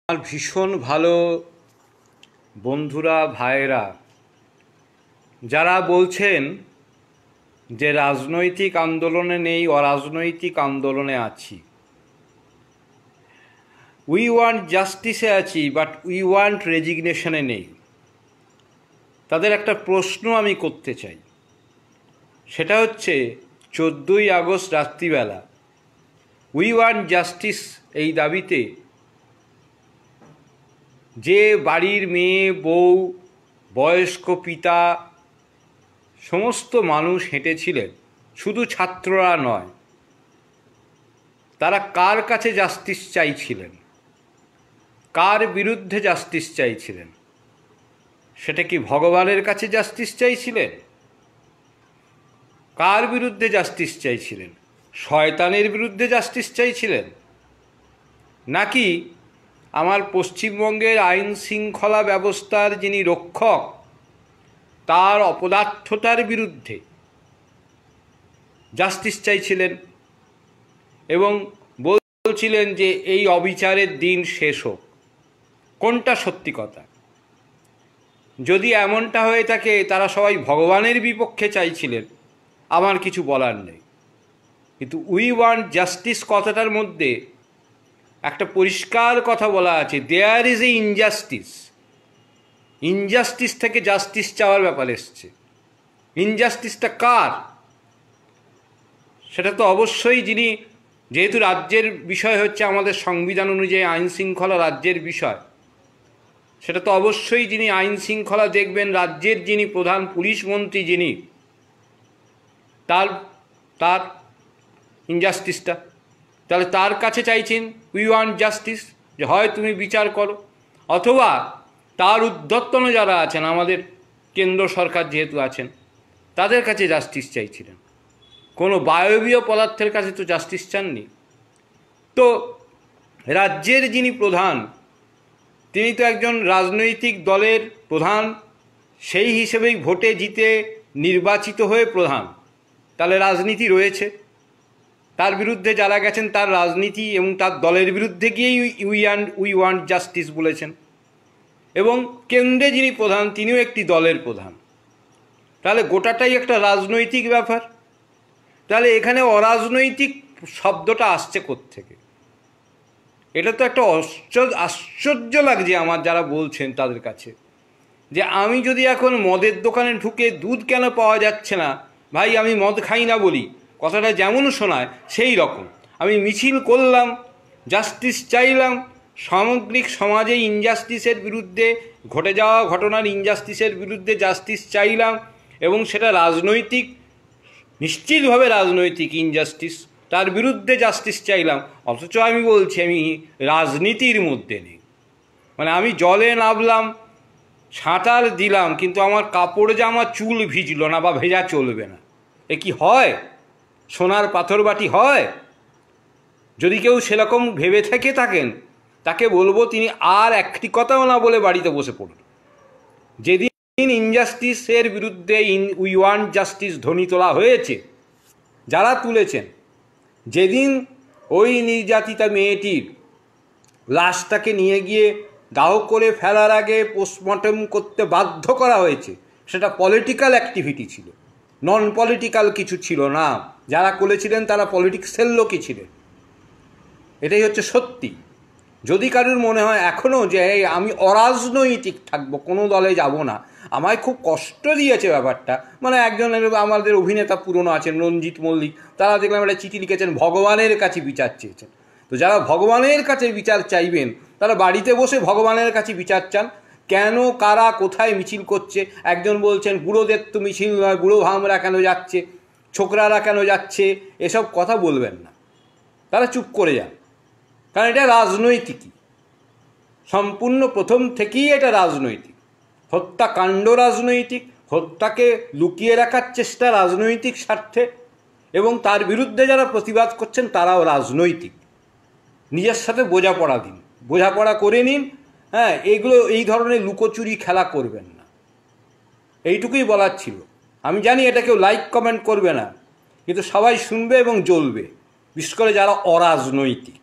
আমার ভীষণ ভালো বন্ধুরা ভাইয়েরা যারা বলছেন যে রাজনৈতিক আন্দোলনে নেই, অরাজনৈতিক আন্দোলনে আছি, উই ওয়ান্ট জাস্টিসে আছি বাট উই ওয়ান্ট রেজিগনেশনে নেই, তাদের একটা প্রশ্ন আমি করতে চাই। সেটা হচ্ছে 14ই আগস্ট রাত্রিবেলা উই ওয়ান্ট জাস্টিস এই দাবিতে যে বাড়ির মেয়ে, বউ, বয়স্ক পিতা সমস্ত মানুষ হেঁটেছিলেন, শুধু ছাত্ররা নয়, তারা কার কাছে জাস্টিস চাইছিলেন, কার বিরুদ্ধে জাস্টিস চাইছিলেন? সেটা কি ভগবানের কাছে জাস্টিস চাইছিলেন? কার বিরুদ্ধে জাস্টিস চাইছিলেন? শয়তানের বিরুদ্ধে জাস্টিস চাইছিলেন? নাকি আমার পশ্চিমবঙ্গের আইন শৃঙ্খলা ব্যবস্থার যিনি রক্ষক তার অপদার্থতার বিরুদ্ধে জাস্টিস চাইছিলেন এবং বলছিলেন যে এই অবিচারের দিন শেষ হোক? কোনটা সত্যি কথা? যদি এমনটা হয়ে থাকে তারা সবাই ভগবানের বিপক্ষে চাইছিলেন, আমার কিছু বলার নেই। কিন্তু উই ওয়ান্ট জাস্টিস কথাটার মধ্যে একটা পরিষ্কার কথা বলা আছে, there is a injustice. Injustice থেকে জাস্টিস চাওয়ার ব্যাপার এসছে। ইনজাস্টিসটা কার? সেটা তো অবশ্যই যিনি, যেহেতু রাজ্যের বিষয় হচ্ছে আমাদের সংবিধান অনুযায়ী আইন শৃঙ্খলা রাজ্যের বিষয়, সেটা তো অবশ্যই যিনি আইন শৃঙ্খলা দেখবেন, রাজ্যের যিনি প্রধান পুলিশ মন্ত্রী যিনি, তার ইনজাস্টিসটা। তাহলে তার কাছে চাইছেন উই ওয়ান্ট জাস্টিস, যে হয় তুমি বিচার করো, অথবা তার ঊর্ধ্বতন যারা আছেন, আমাদের কেন্দ্র সরকার যেহেতু আছেন, তাদের কাছে জাস্টিস চাইছিলেন। কোনো বায়বীয় পদার্থের কাছে তো জাস্টিস চাননি। তো রাজ্যের যিনি প্রধান, তিনি তো একজন রাজনৈতিক দলের প্রধান, সেই হিসেবেই ভোটে জিতে নির্বাচিত হয়ে প্রধান। তাহলে রাজনীতি রয়েছে, তার বিরুদ্ধে যারা গেছেন তার রাজনীতি এবং তার দলের বিরুদ্ধে গিয়েই উই ওয়ান্ট জাস্টিস বলেছেন। এবং কেন্দ্রে যিনি প্রধান তিনিও একটি দলের প্রধান। তাহলে গোটাটাই একটা রাজনৈতিক ব্যাপার। তাহলে এখানে অরাজনৈতিক শব্দটা আসছে কোত্থেকে? এটা তো একটা আশ্চর্য লাগছে আমার যারা বলছেন তাদের কাছে, যে আমি যদি এখন মদের দোকানে ঢুকে দুধ কেন পাওয়া যাচ্ছে না, ভাই আমি মদ খাই না বলি, কথাটা যেমন শোনায় সেই রকম আমি মিছিল করলাম, জাস্টিস চাইলাম, সামগ্রিক সমাজে ইনজাস্টিসের বিরুদ্ধে, ঘটে যাওয়া ঘটনার ইনজাস্টিসের বিরুদ্ধে জাস্টিস চাইলাম, এবং সেটা রাজনৈতিক, নিশ্চিতভাবে রাজনৈতিক ইনজাস্টিস, তার বিরুদ্ধে জাস্টিস চাইলাম। অথচ আমি বলছি আমি রাজনীতির মধ্যে নেই। মানে আমি জলে নামলাম, সাঁতার দিলাম, কিন্তু আমার কাপড় জামা চুল ভিজলো না বা ভেজা চলবে না। এ কি হয়? সোনার পাথর বাটি হয়? যদি কেউ সেরকম ভেবে থেকে থাকেন, তাকে বলবো তিনি আর একটি কথাও না বলে বাড়িতে বসে পড়ুন। যেদিন ইনজাস্টিসের বিরুদ্ধে উই ওয়ান্ট জাস্টিস ধ্বনি তোলা হয়েছে, যারা তুলেছেন, যেদিন ওই নির্যাতিতা মেয়েটির লাশটাকে নিয়ে গিয়ে দাহ করে ফেলার আগে পোস্টমর্টম করতে বাধ্য করা হয়েছে, সেটা পলিটিক্যাল অ্যাক্টিভিটি ছিল, নন পলিটিক্যাল কিছু ছিল না। যারা করেছিলেন তারা পলিটিক্সের লোকই ছিলেন। এটাই হচ্ছে সত্যি। যদি কারোর মনে হয় এখনও যে আমি অরাজনৈতিক থাকবো, কোনো দলে যাব না, আমায় খুব কষ্ট দিয়েছে ব্যাপারটা। মানে একজনের আমাদের অভিনেতা পুরনো আছেন রঞ্জিত মল্লিক, তারা দেখলাম একটা চিঠি লিখেছেন, ভগবানের কাছে বিচার চেয়েছেন। তো যারা ভগবানের কাছে বিচার চাইবেন তারা বাড়িতে বসে ভগবানের কাছে বিচার চান। কেন, কারা, কোথায় মিছিল করছে? একজন বলছেন বুড়োদের তো মিছিল নয়, বুড়ো ভামরা কেন যাচ্ছে, ছোকরারা কেন যাচ্ছে, এসব কথা বলবেন না, তারা চুপ করে যান। কারণ এটা রাজনৈতিকই, সম্পূর্ণ প্রথম থেকেই এটা রাজনৈতিক। হত্যাকাণ্ড রাজনৈতিক, হত্যাকে লুকিয়ে রাখার চেষ্টা রাজনৈতিক স্বার্থে, এবং তার বিরুদ্ধে যারা প্রতিবাদ করছেন তারাও রাজনৈতিক। নিজের সাথে বোঝাপড়া দিন, বোঝাপড়া করে নিন। হ্যাঁ, এগুলো এই ধরনের লুকোচুরি খেলা করবেন না, এইটুকুই বলার ছিল। আমি জানি এটা কেউ লাইক কমেন্ট করবে না, কিন্তু সবাই শুনবে এবং জ্বলবে, বিশেষ করে যারা অরাজনৈতিক।